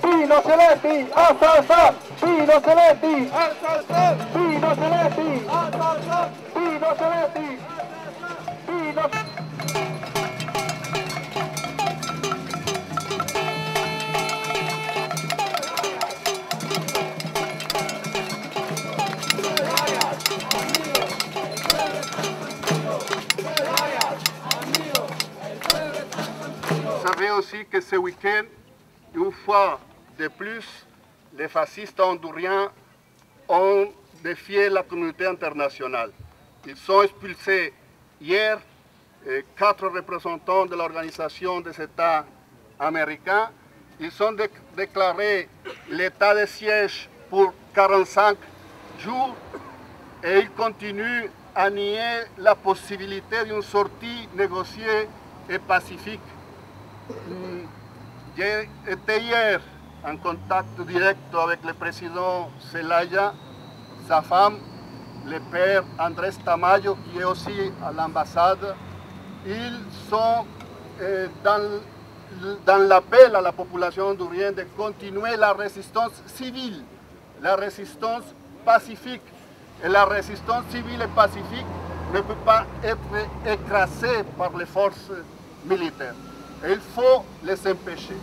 Pino Celesti, alza, Pino Celesti, alza, Pino Celesti, alza, Pino Celesti, Pino. Vous savez aussi que ce week-end, une fois de plus, les fascistes honduriens ont défié la communauté internationale. Ils ont expulsé hier 4 représentants de l'Organisation des États américains. Ils ont déclaré l'état de siège pour 45 jours et ils continuent à nier la possibilité d'une sortie négociée et pacifique. J'ai été hier en contact direct avec le président Zelaya, sa femme, le père Andrés Tamayo, qui est aussi à l'ambassade. Ils sont dans l'appel à la population hondurienne de continuer la résistance civile, la résistance pacifique. Et la résistance civile et pacifique ne peut pas être écrasée par les forces militaires. Et il faut les empêcher.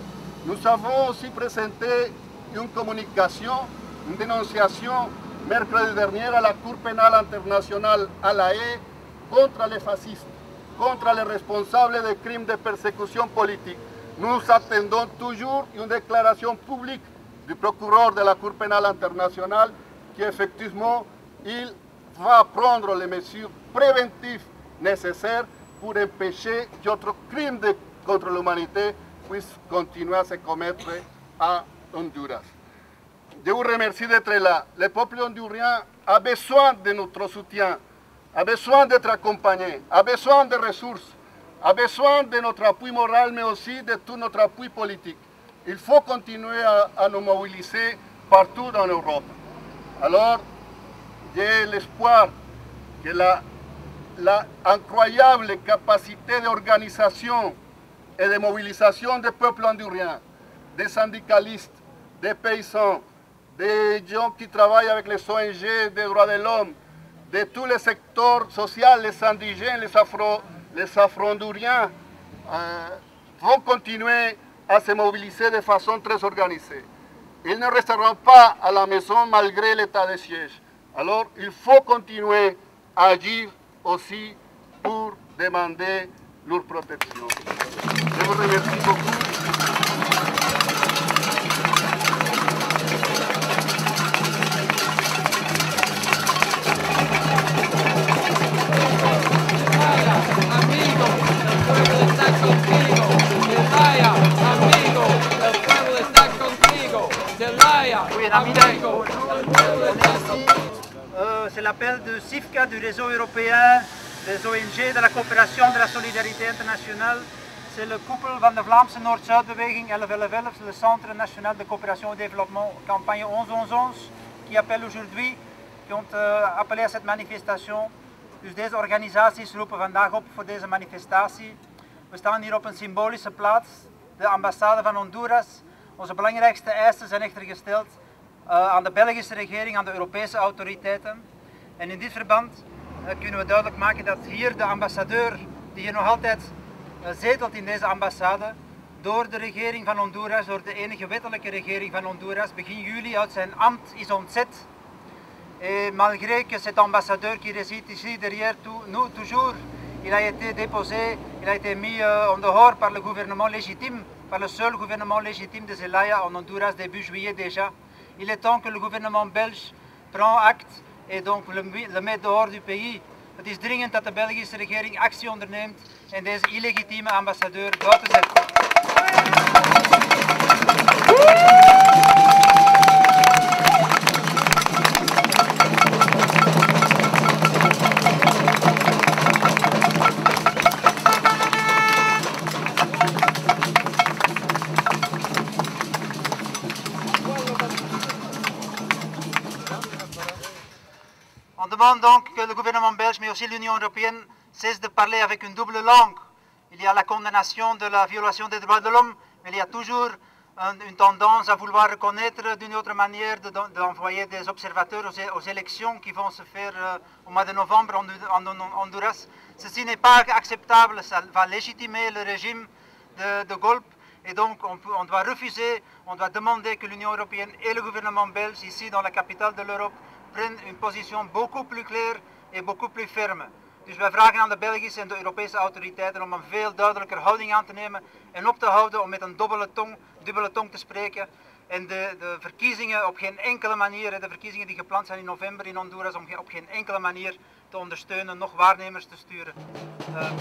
Nous avons aussi présenté une communication, une dénonciation mercredi dernier à la Cour pénale internationale à La Haye contre les fascistes, contre les responsables des crimes de persécution politique. Nous attendons toujours une déclaration publique du procureur de la Cour pénale internationale qui effectivement il va prendre les mesures préventives nécessaires pour empêcher d'autres crimes contre l'humanité puissent continuer à se commettre à Honduras. Je vous remercie d'être là. Le peuple hondurien a besoin de notre soutien, a besoin d'être accompagné, a besoin de ressources, a besoin de notre appui moral, mais aussi de tout notre appui politique. Il faut continuer à nous mobiliser partout dans l'Europe. Alors, j'ai l'espoir que la incroyable capacité d'organisation et de mobilisation des peuples honduriens, des syndicalistes, des paysans, des gens qui travaillent avec les ONG des droits de l'homme, de tous les secteurs sociaux, les indigènes, les afro-honduriens, vont continuer à se mobiliser de façon très organisée. Ils ne resteront pas à la maison malgré l'état de siège. Alors, il faut continuer à agir aussi pour demander leur protection. Je vous remercie beaucoup. C'est l'appel de SIFCA, du réseau européen, des ONG, de la coopération, de la solidarité internationale. C'est le couple van de Vlaamse Noord-Zuidbeweging 11-11-11, le Centre national de coopération au développement, campagne 11-11-11, qui appelle aujourd'hui, qui ont appelé à cette manifestation. Dus deze organisaties roepen vandaag op voor deze manifestatie. We staan hier op een symbolische plaats, de ambassade van Honduras. Onze belangrijkste eisen zijn echter gesteld aan de Belgische regering, aan de Europese autoriteiten. En in dit verband kunnen we duidelijk maken dat hier de ambassadeur, die hier nog altijd zetelt in deze ambassade, door de regering van Honduras, door de enige wettelijke regering van Honduras, begin juli uit zijn ambt is ontzet. Et malgré que cet ambassadeur qui réside ici derrière nous toujours, il a été déposé, il a été mis en dehors par le gouvernement légitime, par le seul gouvernement légitime de Zelaya en Honduras début juillet déjà. Il est temps que le gouvernement belge prend acte et donc le met dehors du pays. Het is dringend dat de Belgische regering actie onderneemt en deze illegitieme ambassadeur buiten zet. demande donc que le gouvernement belge, mais aussi l'Union européenne, cesse de parler avec une double langue. Il y a la condamnation de la violation des droits de l'homme, mais il y a toujours une tendance à vouloir reconnaître d'une autre manière, d'envoyer des observateurs aux élections qui vont se faire au mois de novembre en Honduras. Ceci n'est pas acceptable, ça va légitimer le régime de Golpe. Et donc on doit refuser, on doit demander que l'Union européenne et le gouvernement belge, ici dans la capitale de l'Europe, prennent une position beaucoup plus claire et beaucoup plus ferme. Dus wij vragen aan de Belgische en de Europese autoriteiten om een veel duidelijker houding aan te nemen en op te houden om met een dubbele tong te spreken. En de verkiezingen op geen enkele manier, de verkiezingen die gepland zijn in november in Honduras, om op geen enkele manier te ondersteunen, nog waarnemers te sturen.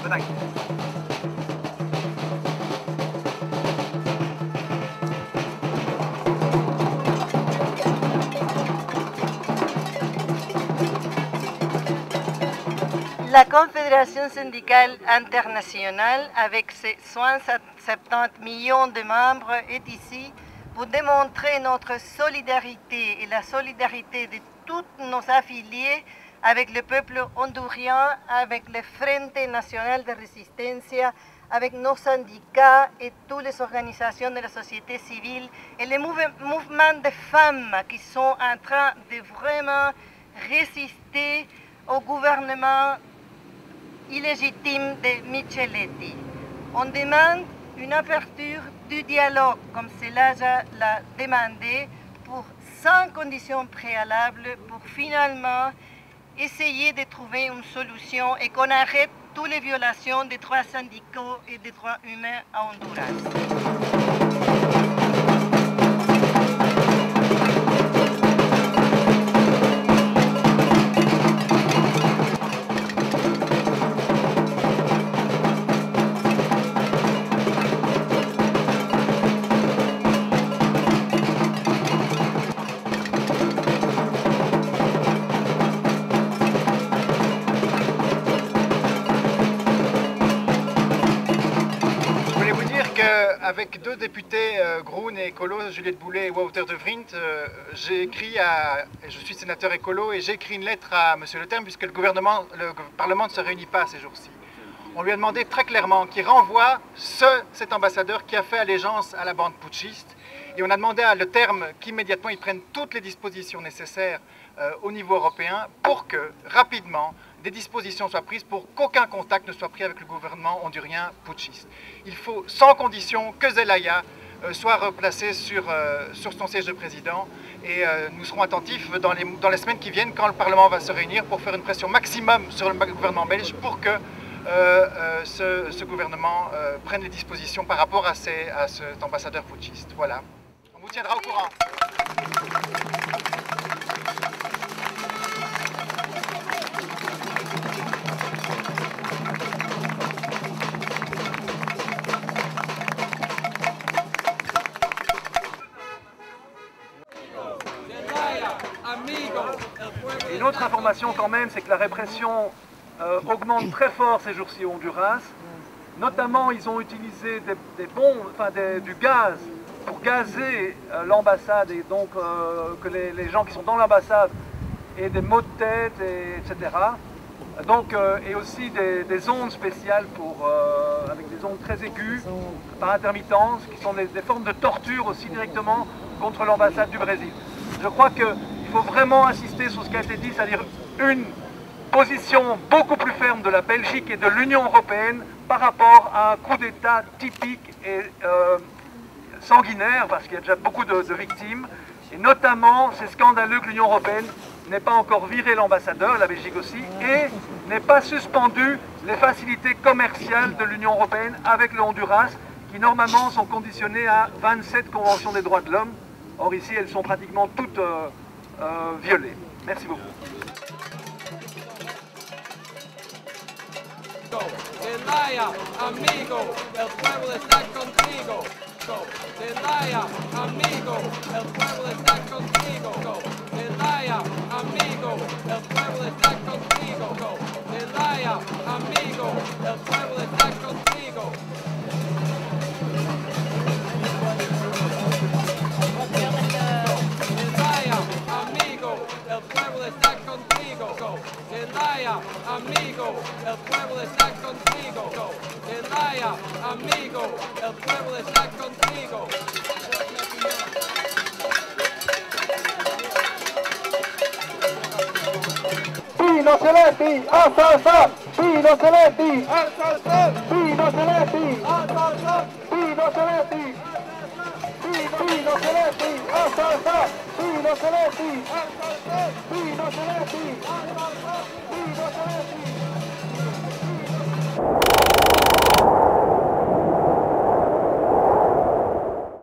Bedankt. La Confédération syndicale internationale, avec ses 170 millions de membres, est ici pour démontrer notre solidarité et la solidarité de tous nos affiliés avec le peuple hondurien, avec le Frente National de Resistencia, avec nos syndicats et toutes les organisations de la société civile et les mouvements de femmes qui sont en train de vraiment résister au gouvernement illégitime de Micheletti. On demande une ouverture du dialogue, comme cela l'a demandé, sans conditions préalables, pour finalement essayer de trouver une solution et qu'on arrête toutes les violations des droits syndicaux et des droits humains à Honduras. Avec deux députés, Groen et écolo, Juliette Boulet et Wouter de Vriend, je suis sénateur écolo et j'ai écrit une lettre à M. Le Terme puisque le Parlement ne se réunit pas ces jours-ci. On lui a demandé très clairement qu'il renvoie cet ambassadeur qui a fait allégeance à la bande putschiste et on a demandé à Le Terme qu'immédiatement il prenne toutes les dispositions nécessaires au niveau européen pour que rapidement des dispositions soient prises pour qu'aucun contact ne soit pris avec le gouvernement hondurien putschiste. Il faut sans condition que Zelaya soit replacé sur son siège de président et nous serons attentifs dans les semaines qui viennent quand le Parlement va se réunir pour faire une pression maximum sur le gouvernement belge pour que ce gouvernement prenne les dispositions par rapport à cet ambassadeur putschiste. Voilà. On vous tiendra au courant. Une autre information quand même, c'est que la répression augmente très fort ces jours-ci au Honduras. Notamment, ils ont utilisé des bombes, du gaz pour gazer l'ambassade et donc que les gens qui sont dans l'ambassade aient des maux de tête, etc. Donc, et aussi des ondes spéciales avec des ondes très aiguës par intermittence, qui sont des formes de torture aussi directement contre l'ambassade du Brésil. Je crois qu'il faut vraiment insister sur ce qui a été dit, c'est-à-dire une position beaucoup plus ferme de la Belgique et de l'Union européenne par rapport à un coup d'État typique et sanguinaire, parce qu'il y a déjà beaucoup de victimes. Et notamment, c'est scandaleux que l'Union européenne n'ait pas encore viré l'ambassadeur, la Belgique aussi, et n'ait pas suspendu les facilités commerciales de l'Union européenne avec le Honduras, qui normalement sont conditionnées à 27 conventions des droits de l'homme. Or ici, elles sont pratiquement toutes violées. Merci beaucoup. Zelaya, amigo, el pueblo está contigo. Zelaya, amigo, el pueblo está contigo. Zelaya, amigo, el pueblo está contigo. Zelaya, amigo, el pueblo está contigo. Zelaya, amigo, el pueblo está contigo. Pino Celesti, alza, Pino Celesti, alza, Pino Celesti, alza, Pino Celesti, Pino Celesti, alza, Pino Celesti, alza, Pino Celesti, alza, Pino Celesti.